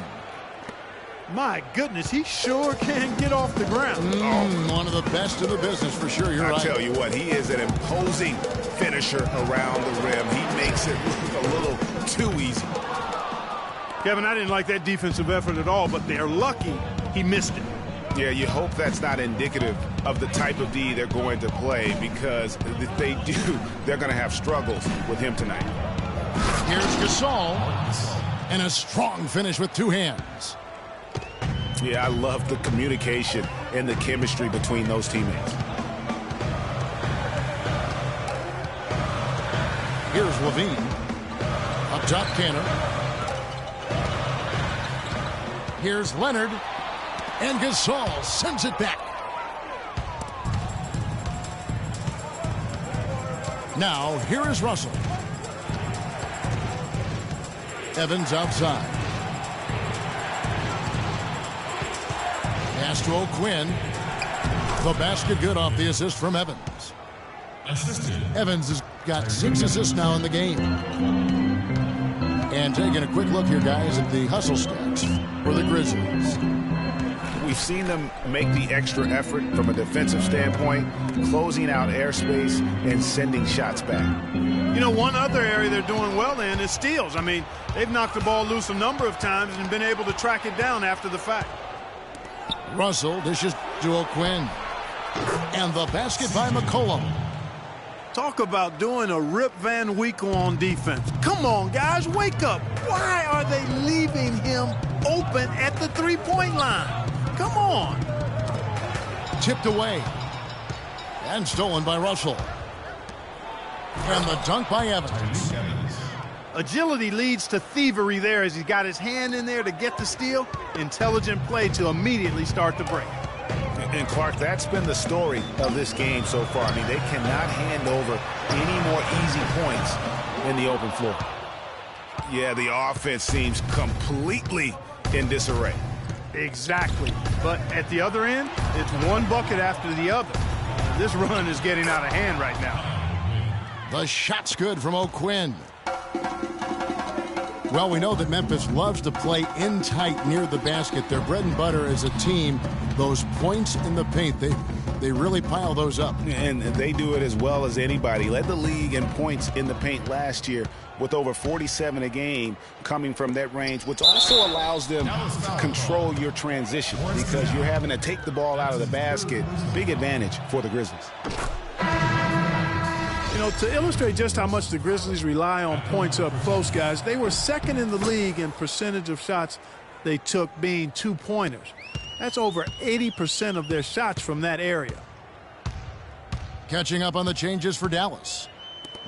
My goodness, he sure can get off the ground. One of the best in the business for sure. You're right. I tell you what, he is an imposing finisher around the rim. He makes it look a little too easy. Kevin, I didn't like that defensive effort at all, but they're lucky he missed it. Yeah, you hope that's not indicative of the type of D they're going to play, because if they do, they're going to have struggles with him tonight. Here's Gasol. And a strong finish with 2 hands. Yeah, I love the communication and the chemistry between those teammates. Here's Levine. Up top, Cantor. Here's Leonard. And Gasol sends it back. Now, here is Russell. Evans outside. Pass to O'Quinn. The basket good off the assist from Evans. Evans has got 6 assists now in the game. And taking a quick look here, guys, at the hustle stats for the Grizzlies. We've seen them make the extra effort from a defensive standpoint, closing out airspace and sending shots back. You know, one other area they're doing well in is steals. I mean, they've knocked the ball loose a number of times and been able to track it down after the fact. Russell dishes to O'Quinn. And the basket by McCollum. Talk about doing a Rip Van Winkle on defense. Come on, guys, wake up. Why are they leaving him open at the three-point line? Come on. Tipped away. And stolen by Russell. And the dunk by Evans. Agility leads to thievery there as he got his hand in there to get the steal. Intelligent play to immediately start the break. And Clark, that's been the story of this game so far. I mean, they cannot hand over any more easy points in the open floor. Yeah, the offense seems completely in disarray. Exactly. But at the other end, it's one bucket after the other. This run is getting out of hand right now. The shot's good from O'Quinn. Well, we know that Memphis loves to play in tight near the basket. Their bread and butter as a team, those points in the paint, they really pile those up. And they do it as well as anybody. Led the league in points in the paint last year with over 47 a game coming from that range, which also allows them to control your transition because you're having to take the ball out of the basket. Big advantage for the Grizzlies. You know, to illustrate just how much the Grizzlies rely on points up close, guys, they were second in the league in percentage of shots they took being two-pointers. That's over 80% of their shots from that area. Catching up on the changes for Dallas.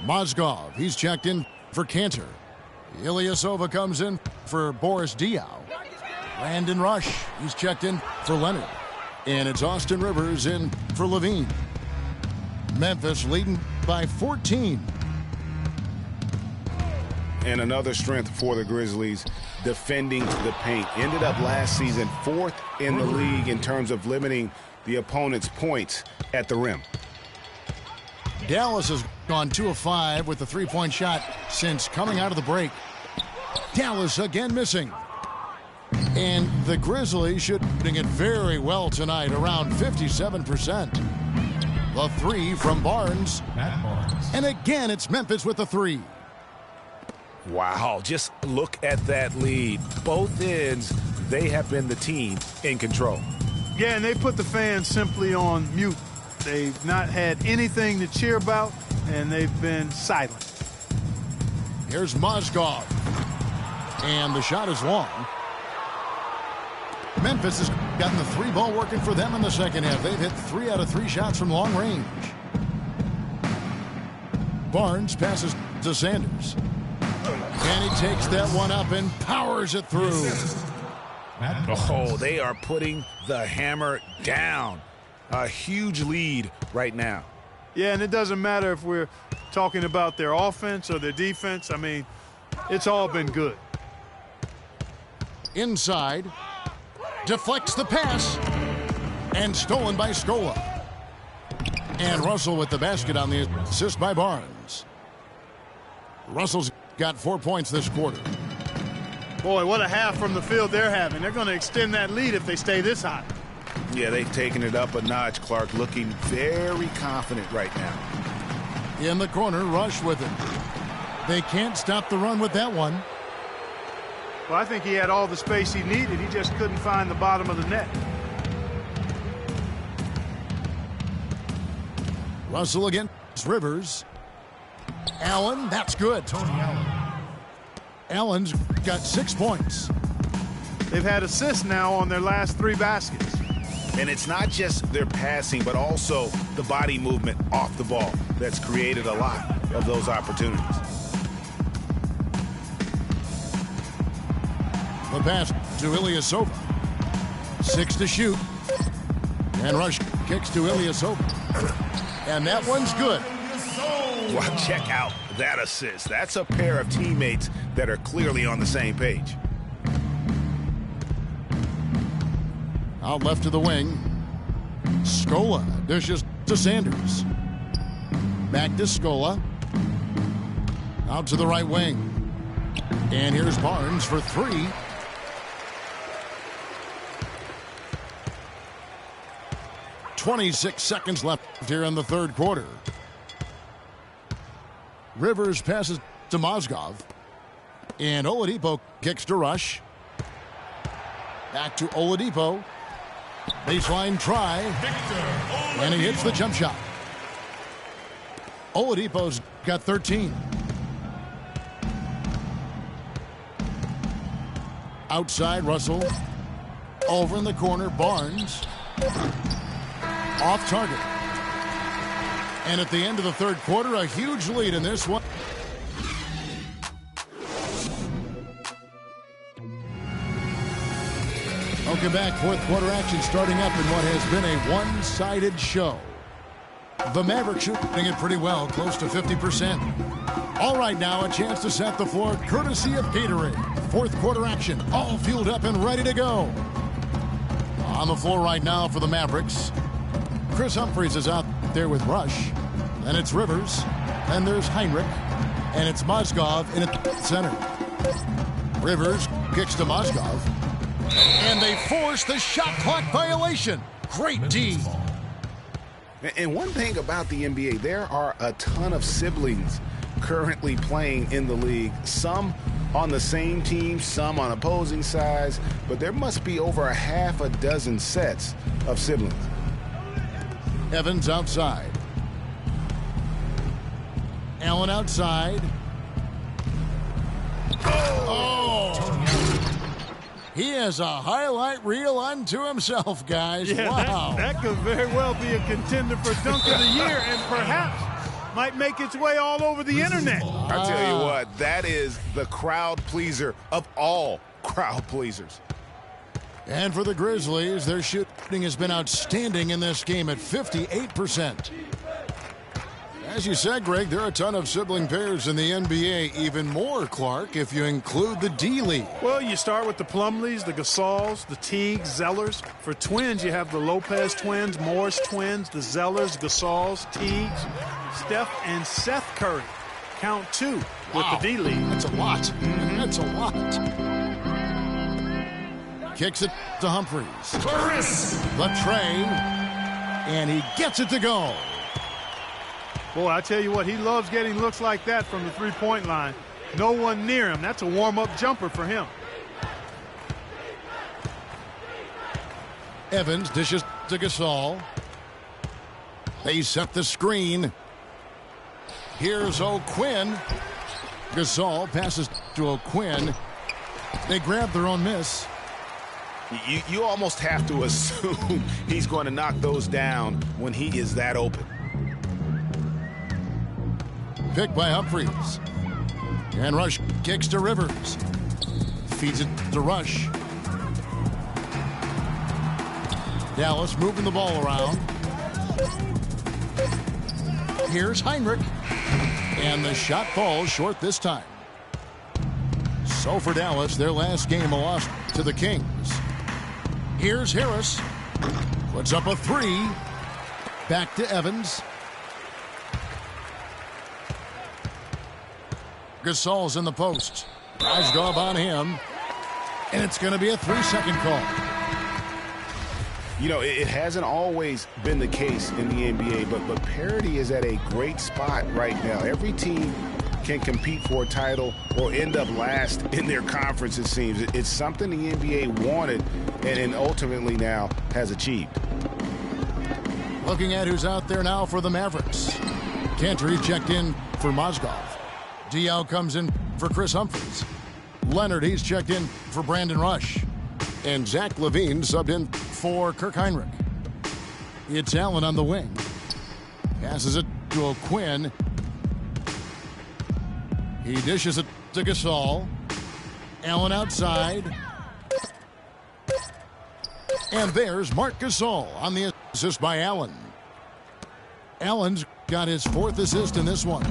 Mozgov, he's checked in for Cantor. Ilyasova comes in for Boris Diaw. Brandon Rush, he's checked in for Leonard. And it's Austin Rivers in for Levine. Memphis leading by 14. And another strength for the Grizzlies, defending the paint. Ended up last season 4th in the league in terms of limiting the opponent's points at the rim. Dallas has gone 2 of 5 with the three-point shot since coming out of the break. Dallas again missing. And the Grizzlies should be doing it very well tonight, around 57%. The three from Barnes. And again, it's Memphis with the three. Wow, just look at that lead. Both ends, they have been the team in control. Yeah, and they put the fans simply on mute. They've not had anything to cheer about, and they've been silent. Here's Mozgov. And the shot is long. Memphis has gotten the three ball working for them in the second half. They've hit 3 out of 3 shots from long range. Barnes passes to Sanders. And he takes that one up and powers it through. Oh, they are putting the hammer down. A huge lead right now. Yeah, and it doesn't matter if we're talking about their offense or their defense. I mean, it's all been good. Inside. Deflects the pass. And stolen by Scola. And Russell with the basket on the assist by Barnes. Russell's got 4 points this quarter. Boy, what a half from the field they're having. They're going to extend that lead if they stay this hot. Yeah, they've taken it up a notch. Clark looking very confident right now. In the corner, Rush with it. They can't stop the run with that one. Well, I think he had all the space he needed. He just couldn't find the bottom of the net. Russell against Rivers. Allen, that's good. Tony Allen. Allen's got 6 points. They've had assists now on their last 3 baskets. And it's not just their passing, but also the body movement off the ball that's created a lot of those opportunities. The pass to Ilyasova. 6 to shoot. And Rush kicks to Ilyasova. And that one's good. Well, check out that assist. That's a pair of teammates that are clearly on the same page. Out left to the wing. Scola dishes to Sanders. Back to Scola. Out to the right wing. And here's Barnes for 3. .26 seconds left here in the third quarter. Rivers passes to Mozgov. And Oladipo kicks to Rush. Back to Oladipo. Baseline try. And he hits the jump shot. Oladipo's got 13. Outside, Russell. Over in the corner, Barnes. Off target. And at the end of the third quarter, a huge lead in this one. Welcome back. Fourth quarter action starting up in what has been a one-sided show. The Mavericks shooting it pretty well, close to 50%. All right, now a chance to set the floor courtesy of Gatorade. Fourth quarter action, all fueled up and ready to go. On the floor right now for the Mavericks. Chris Humphries is out there with Rush. Then it's Rivers. Then there's Heinrich. And it's Mozgov in at the center. Rivers kicks to Mozgov. And they force the shot clock violation. Great D. And one thing about the NBA, there are a ton of siblings currently playing in the league. Some on the same team, some on opposing sides, but there must be over a half a dozen sets of siblings. Evans outside. Allen outside. Oh! He has a highlight reel unto himself, guys. Yeah, wow. That could very well be a contender for Dunk of the Year and perhaps might make its way all over the internet. I tell you what, that is the crowd pleaser of all crowd pleasers. And for the Grizzlies, their shooting has been outstanding in this game at 58%. As you said, Greg, there are a ton of sibling pairs in the NBA. Even more, Clark, if you include the D-League. Well, you start with the Plumlees, the Gasols, the Teagues, Zellers. For twins, you have the Lopez twins, Morris twins, the Zellers, Gasols, Teagues, Steph, and Seth Curry. Count 2 with the D-League. That's a lot. That's a lot. Kicks it to Humphries. The tray. And he gets it to go. Boy, I tell you what, he loves getting looks like that from the three-point line. No one near him. That's a warm-up jumper for him. Evans dishes to Gasol. They set the screen. Here's O'Quinn. Gasol passes to O'Quinn. They grab their own miss. You almost have to assume he's going to knock those down when he is that open. Picked by Humphries. And Rush kicks to Rivers. Feeds it to Rush. Dallas moving the ball around. Here's Heinrich. And the shot falls short this time. So for Dallas, their last game a loss to the Kings. Here's Harris. Puts up a three. Back to Evans. Gasol's in the post. Mozgov on him. And it's going to be a 3-second call. You know, it hasn't always been the case in the NBA, but parity is at a great spot right now. Every team can compete for a title or end up last in their conference, it seems. It's something the NBA wanted and ultimately now has achieved. Looking at who's out there now for the Mavericks. Cantor checked in for Mozgov. Diaw comes in for Chris Humphries. Leonard, he's checked in for Brandon Rush. And Zach LaVine subbed in for Kirk Heinrich. It's Allen on the wing. Passes it to O'Quinn. He dishes it to Gasol. Allen outside. And there's Marc Gasol on the assist by Allen. Allen's got his 4th assist in this one.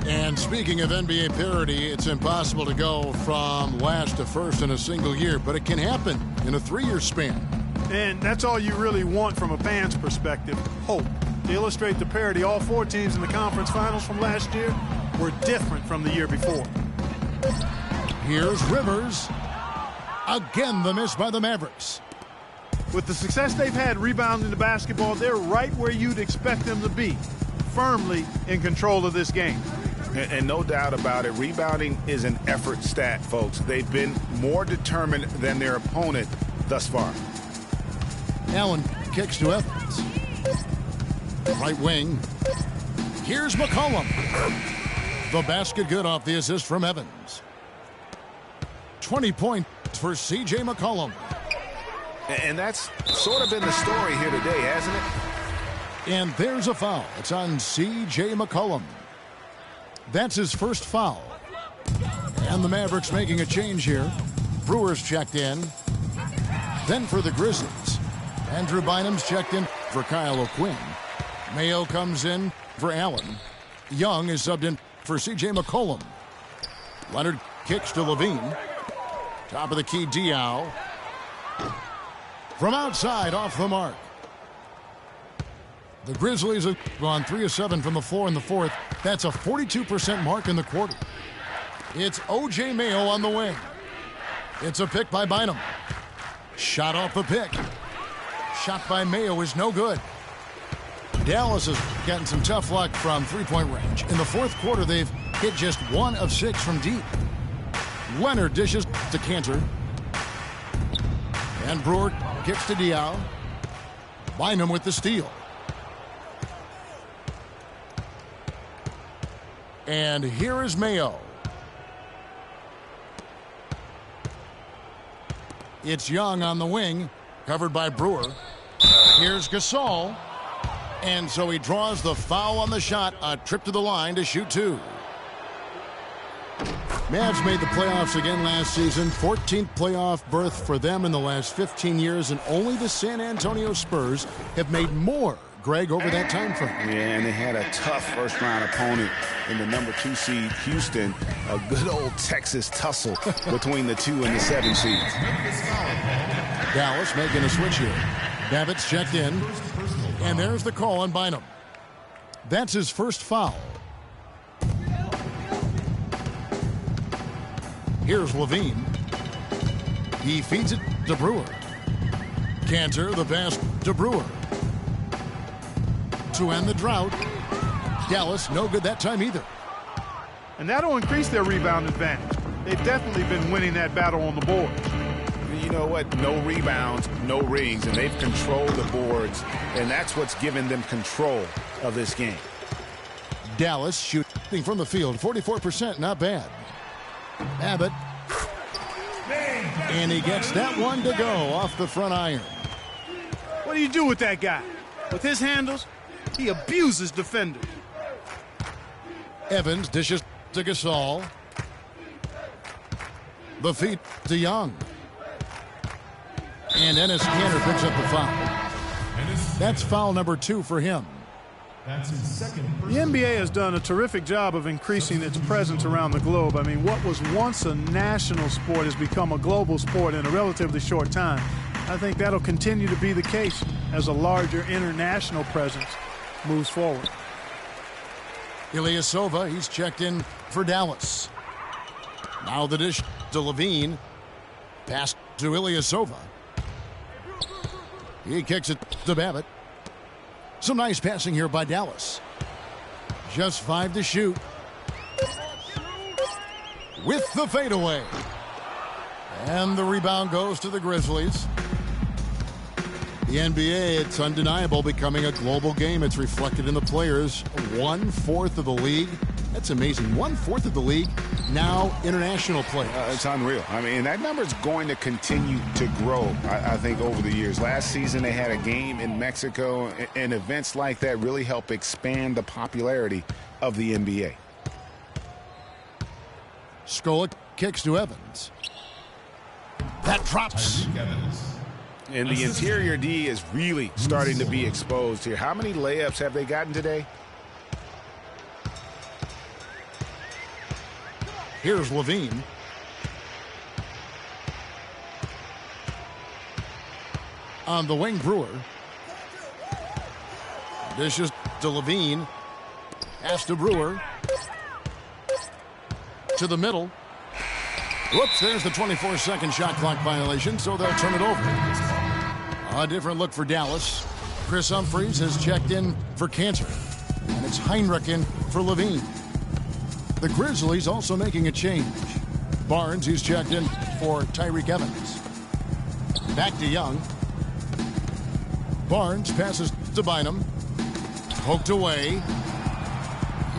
And speaking of NBA parity, it's impossible to go from last to first in a single year, but it can happen in a 3-year span. And that's all you really want from a fan's perspective, hope. To illustrate the parity, all 4 teams in the conference finals from last year were different from the year before. Here's Rivers. Again, the miss by the Mavericks. With the success they've had rebounding the basketball, they're right where you'd expect them to be, firmly in control of this game. And no doubt about it, rebounding is an effort stat, folks. They've been more determined than their opponent thus far. Allen kicks to Evans. Right wing. Here's McCollum. The basket good off the assist from Evans. 20 points for C.J. McCollum. And that's sort of been the story here today, hasn't it? And there's a foul. It's on C.J. McCollum. That's his first foul. And the Mavericks making a change here. Brewers checked in. Then for the Grizzlies, Andrew Bynum's checked in for Kyle O'Quinn. Mayo comes in for Allen. Young is subbed in for C.J. McCollum. Leonard kicks to LaVine. Top of the key, Diaw. From outside, off the mark. The Grizzlies have gone 3 of 7 from the floor in the fourth. That's a 42% mark in the quarter. It's O.J. Mayo on the wing. It's a pick by Bynum. Shot off the pick. Shot by Mayo is no good. Dallas has gotten some tough luck from three-point range. In the fourth quarter, they've hit just 1 of 6 from deep. Leonard dishes to Cantor. And Brewer kicks to Diaw. Bynum with the steal. And here is Mayo. It's Young on the wing, covered by Brewer. Here's Gasol. And so he draws the foul on the shot, a trip to the line to shoot 2. Mavs made the playoffs again last season, 14th playoff berth for them in the last 15 years, and only the San Antonio Spurs have made more, Greg, over that time frame. Yeah, and they had a tough first-round opponent in the number 2 seed, Houston. A good old Texas tussle between the 2 and the 7 seeds. Dallas making a switch here. Babbitt's checked in, and there's the call on Bynum. That's his first foul. Here's Levine. He feeds it to Brewer. Cantor, the pass to Brewer. To end the drought. Dallas, no good that time either. And that'll increase their rebound advantage. They've definitely been winning that battle on the board. You know what? No rebounds, no rings, and they've controlled the boards, and that's what's given them control of this game. Dallas shooting from the field, 44%, not bad. Abbott. And he gets that one to go off the front iron. What do you do with that guy? With his handles, he abuses defenders. Evans dishes to Gasol. The feed to Young. And Enes Kanter picks up the foul. That's foul number 2 for him. That's his second. The NBA has done a terrific job of increasing its presence around the globe. I mean, what was once a national sport has become a global sport in a relatively short time. I think that'll continue to be the case as a larger international presence moves forward. Ilyasova, he's checked in for Dallas. Now the dish to Levine. Pass to Ilyasova. He kicks it to Babbitt. Some nice passing here by Dallas. Just 5 to shoot. With the fadeaway. And the rebound goes to the Grizzlies. The NBA, it's undeniable, becoming a global game. It's reflected in the players. 1/4 of the league. That's amazing. 1/4 of the league, now international players. It's unreal. I mean, that number is going to continue to grow, I think, over the years. Last season, they had a game in Mexico, and events like that really help expand the popularity of the NBA. Scola kicks to Evans. That drops. And the interior D is really starting to be exposed here. How many layups have they gotten today? Here's Levine. On the wing, Brewer. Dishes to Levine. Pass to Brewer. To the middle. Whoops, there's the 24-second shot clock violation, so they'll turn it over. A different look for Dallas. Chris Humphries has checked in for Cantor. And it's Heinrich in for Levine. The Grizzlies also making a change. Barnes, he's checked in for Tyreke Evans. Back to Young. Barnes passes to Bynum. Poked away.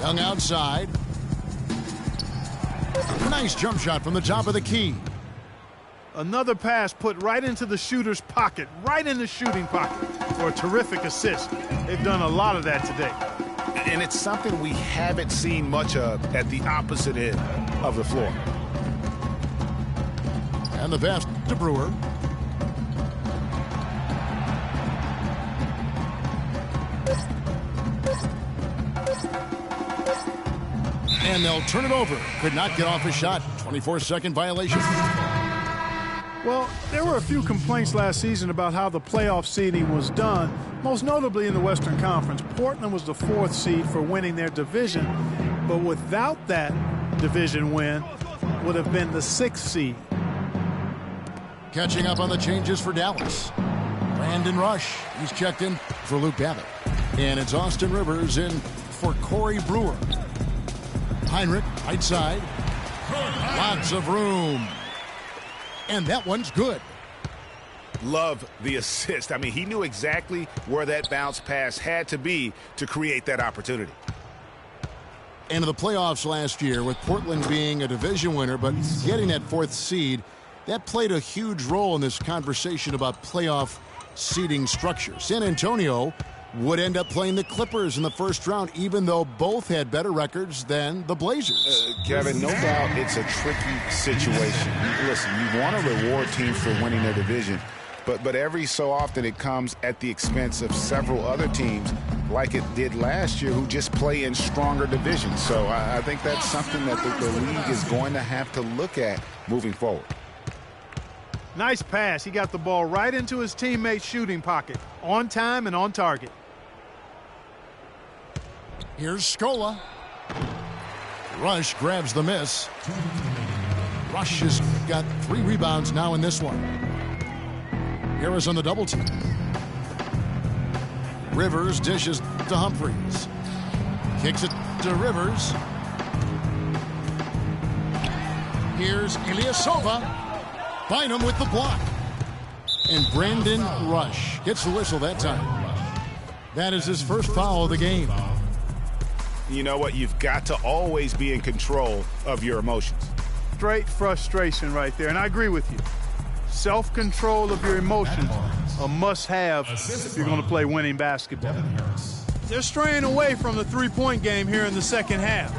Young outside. Nice jump shot from the top of the key. Another pass put right into the shooter's pocket, right in the shooting pocket for a terrific assist. They've done a lot of that today. And it's something we haven't seen much of at the opposite end of the floor. And the pass to Brewer. And they'll turn it over. Could not get off a shot. 24-second violation. Well, there were a few complaints last season about how the playoff seeding was done, most notably in the Western Conference. Portland was the 4th seed for winning their division, but without that division win, would have been the 6th seed. Catching up on the changes for Dallas. Brandon Rush, he's checked in for Luke Babbitt. And it's Austin Rivers in for Corey Brewer. Heinrich, right side. Lots of room. And that one's good. Love the assist. I mean, he knew exactly where that bounce pass had to be to create that opportunity. And in the playoffs last year, with Portland being a division winner but getting that 4th seed, that played a huge role in this conversation about playoff seeding structure. San Antonio would end up playing the Clippers in the first round, even though both had better records than the Blazers. Kevin, no doubt it's a tricky situation. Listen, you want to reward teams for winning their division, but every so often it comes at the expense of several other teams, like it did last year, who just play in stronger divisions. So I think that's something that the league is going to have to look at moving forward. Nice pass. He got the ball right into his teammate's shooting pocket, on time and on target. Here's Scola. Rush grabs the miss. Rush has got 3 rebounds now in this one. Harris on the double team. Rivers dishes to Humphries. Kicks it to Rivers. Here's Ilyasova. Bynum with the block. And Brandon Rush gets the whistle that time. That is his first foul of the game. You know what? You've got to always be in control of your emotions. Straight frustration right there, and I agree with you. Self-control of your emotions, a must-have if you're going to play winning basketball. They're straying away from the three-point game here in the second half.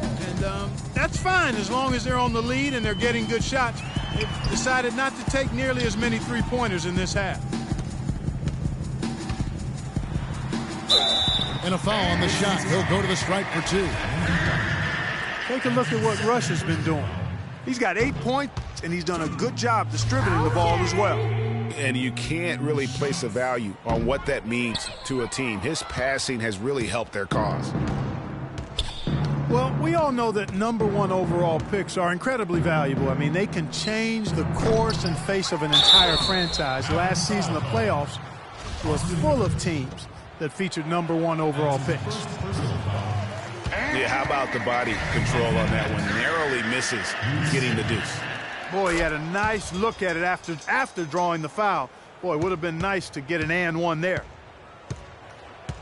And that's fine as long as they're on the lead and they're getting good shots. They've decided not to take nearly as many three-pointers in this half. And a foul on the shot. He'll go to the stripe for 2. Take a look at what Rush has been doing. He's got 8 points, and he's done a good job distributing the ball as well. And you can't really place a value on what that means to a team. His passing has really helped their cause. Well, we all know that #1 overall picks are incredibly valuable. I mean, they can change the course and face of an entire franchise. Last season, the playoffs was full of teams that featured #1 overall picks. Yeah, how about the body control on that one? Narrowly misses getting the deuce. Boy, he had a nice look at it after drawing the foul. Boy, it would have been nice to get an and one there.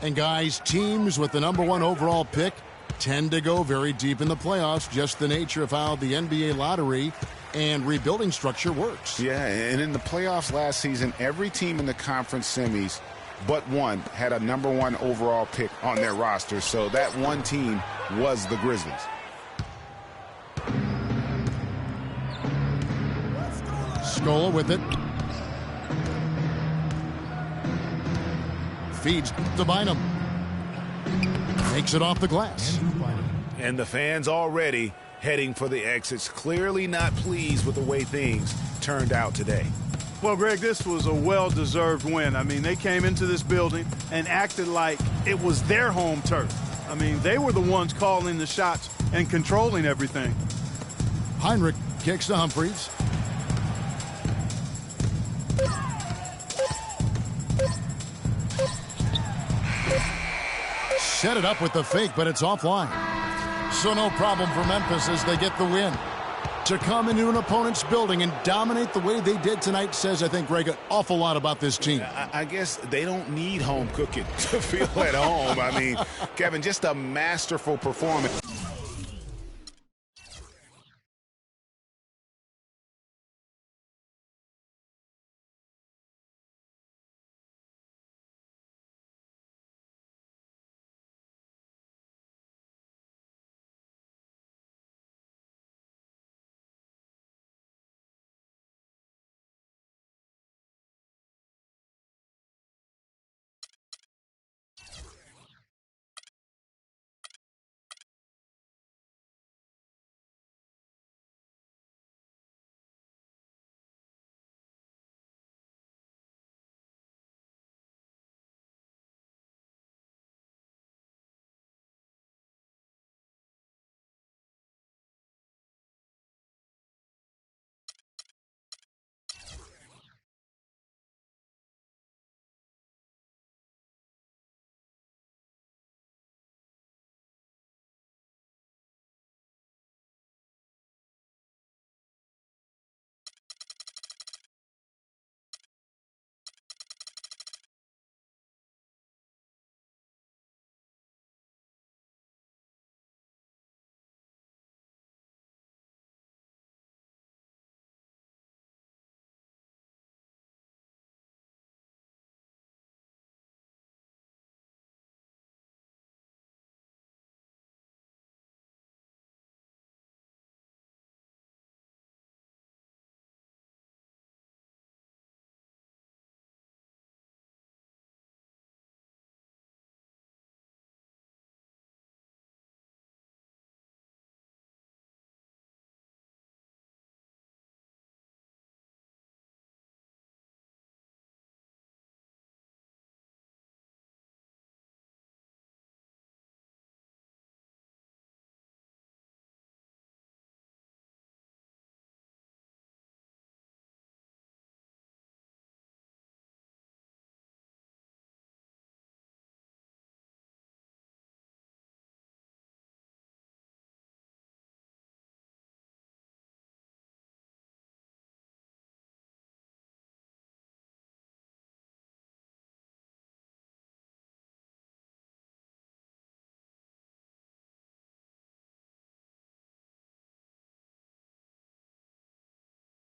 And guys, teams with the #1 overall pick tend to go very deep in the playoffs. Just the nature of how the NBA lottery and rebuilding structure works. Yeah, and in the playoffs last season, every team in the conference semis but one had a #1 overall pick on their roster. So that one team was the Grizzlies. Scola with it. Feeds to Bynum. Takes it off the glass. And the fans already heading for the exits, clearly not pleased with the way things turned out today. Well, Greg, this was a well-deserved win. I mean, they came into this building and acted like it was their home turf. I mean, they were the ones calling the shots and controlling everything. Heinrich kicks to Humphries. Set it up with the fake, but it's offline. So no problem for Memphis as they get the win. To come into an opponent's building and dominate the way they did tonight says, I think, Greg, an awful lot about this team. I guess they don't need home cooking to feel at home. I mean, Kevin, just a masterful performance.